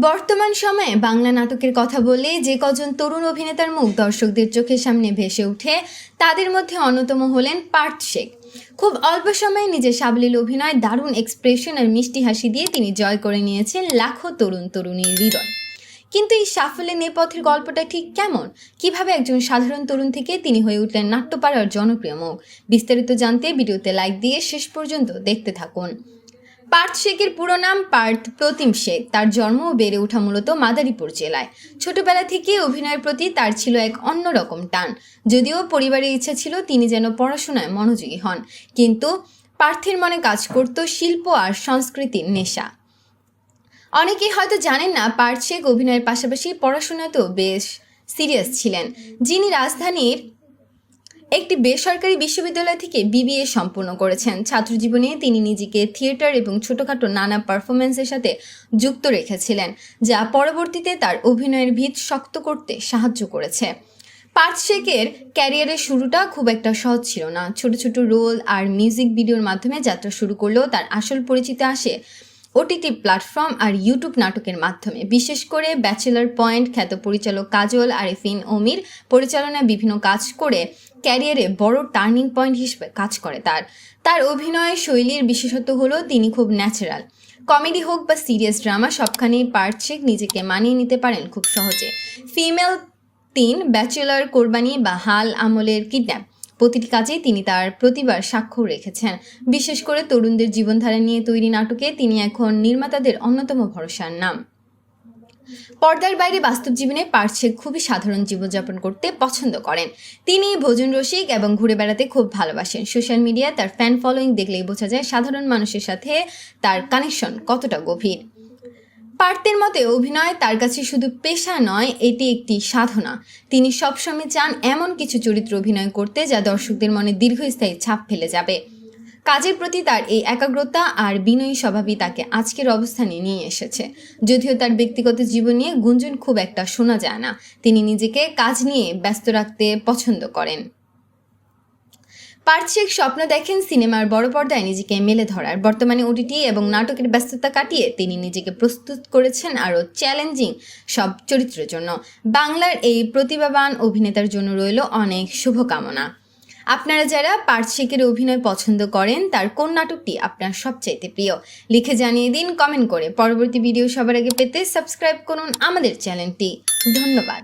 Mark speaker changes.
Speaker 1: বর্তমান সময়ে বাংলা নাটকের কথা বললে যে কজন তরুণ অভিনেতার মুখ দর্শকদের চোখের সামনে ভেসে ওঠে তাদের মধ্যে অন্যতম হলেন পার্থ শেখ। খুব অল্প সময়ে নিজের সাবলীল অভিনয়, দারুণ এক্সপ্রেশন আর মিষ্টি হাসি দিয়ে তিনি জয় করে নিয়েছেন লাখো তরুণ তরুণীর হৃদয়। কিন্তু এই সাফল্যের নেপথ্যের গল্পটা ঠিক কেমন? কিভাবে একজন সাধারণ তরুণ থেকে তিনি হয়ে উঠলেন নাট্যপাড়ার জনপ্রিয় মুখ? বিস্তারিত জানতে ভিডিওতে লাইক দিয়ে শেষ পর্যন্ত দেখতে থাকুন। পার্থ শেখের পুরো নাম পার্থ প্রতিম শেখ। তার জন্ম ও বেড়ে ওঠা মূলত মাদারীপুর জেলায়। ছোটবেলা থেকে অভিনয়ের প্রতি তার ছিল এক অন্যরকম টান। যদিও পরিবারের ইচ্ছা ছিল তিনি যেন পড়াশোনায় মনোযোগী হন, কিন্তু পার্থের মনে কাজ করত শিল্প আর সংস্কৃতির নেশা। অনেকেই হয়তো জানেন না, পার্থ শেখ অভিনয়ের পাশাপাশি পড়াশোনাতেও বেশ সিরিয়াস ছিলেন। যিনি রাজধানীর একটি বেসরকারি বিশ্ববিদ্যালয় থেকে বিবিএ সম্পূর্ণ করেছেন। ছাত্রজীবনে তিনি নিজেকে থিয়েটার এবং ছোটখাটো নানা পারফরমেন্সের সাথে যুক্ত রেখেছিলেন, যা পরবর্তীতে তার অভিনয়ের ভিত শক্ত করতে সাহায্য করেছে। পার্থ শেখের ক্যারিয়ারের শুরুটা খুব একটা সহজ ছিল না। ছোট ছোট রোল আর মিউজিক ভিডিওর মাধ্যমে যাত্রা শুরু করলেও তার আসল পরিচিতি আসে ওটিটি প্ল্যাটফর্ম আর ইউটিউব নাটকের মাধ্যমে। বিশেষ করে ব্যাচেলার পয়েন্ট, খ্যাত পরিচালক কাজল আরেফিন অমির পরিচালনায় বিভিন্ন কাজ করে ক্যারিয়ারে বড় টার্নিং পয়েন্ট হিসেবে কাজ করে। তার অভিনয় শৈলীর বিশেষত্ব হলো তিনি খুব ন্যাচারাল। কমেডি হোক বা সিরিয়াস ড্রামা, সবখানেই পার্থ শেখ নিজেকে মানিয়ে নিতে পারেন খুব সহজে। ফিমেল 3, ব্যাচেলার, কোরবানি বা হাল আমলের কিডন্যাপ, প্রতিটি কাজেই তিনি তার প্রতিভার স্বাক্ষর রেখেছেন। বিশেষ করে তরুণদের জীবনধারা নিয়ে তৈরি নাটকে তিনি এখন নির্মাতাদের অন্যতম ভরসার নাম। পর্দার বাইরে বাস্তব জীবনে পার্থ শেখ খুবই সাধারণ জীবনযাপন করতে পছন্দ করেন। তিনি ভোজন রসিক এবং ঘুরে বেড়াতে খুব ভালোবাসেন। সোশ্যাল মিডিয়ায় তার ফ্যান ফলোয়িং দেখলেই বোঝা যায় সাধারণ মানুষের সাথে তার কানেকশন কতটা গভীর। পার্থের মতে অভিনয় তার কাছে শুধু পেশা নয়, এটি একটি সাধনা। তিনি সবসময় চান এমন কিছু চরিত্র অভিনয় করতে যা দর্শকদের মনে দীর্ঘস্থায়ী ছাপ ফেলে যাবে। কাজের প্রতি তার এই একাগ্রতা আর বিনয়ী স্বভাবই তাকে আজকের অবস্থানে নিয়ে এসেছে। যদিও তার ব্যক্তিগত জীবন নিয়ে গুঞ্জন খুব একটা শোনা যায় না, তিনি নিজেকে কাজ নিয়ে ব্যস্ত রাখতে পছন্দ করেন। পার্থ শেখ স্বপ্ন দেখেন সিনেমার বড় পর্দায় নিজেকে মেলে ধরার। বর্তমানে ওটিটি এবং নাটকের ব্যস্ততা কাটিয়ে তিনি নিজেকে প্রস্তুত করেছেন আরও চ্যালেঞ্জিং সব চরিত্রের জন্য। বাংলার এই প্রতিভাবান অভিনেতার জন্য রইল অনেক শুভকামনা। আপনারা যারা পার্থ শেখের অভিনয় পছন্দ করেন, তার কোন নাটকটি আপনার সবচাইতে প্রিয় লিখে জানিয়ে দিন কমেন্ট করে। পরবর্তী ভিডিও সবার আগে পেতে সাবস্ক্রাইব করুন আমাদের চ্যানেলটি। ধন্যবাদ।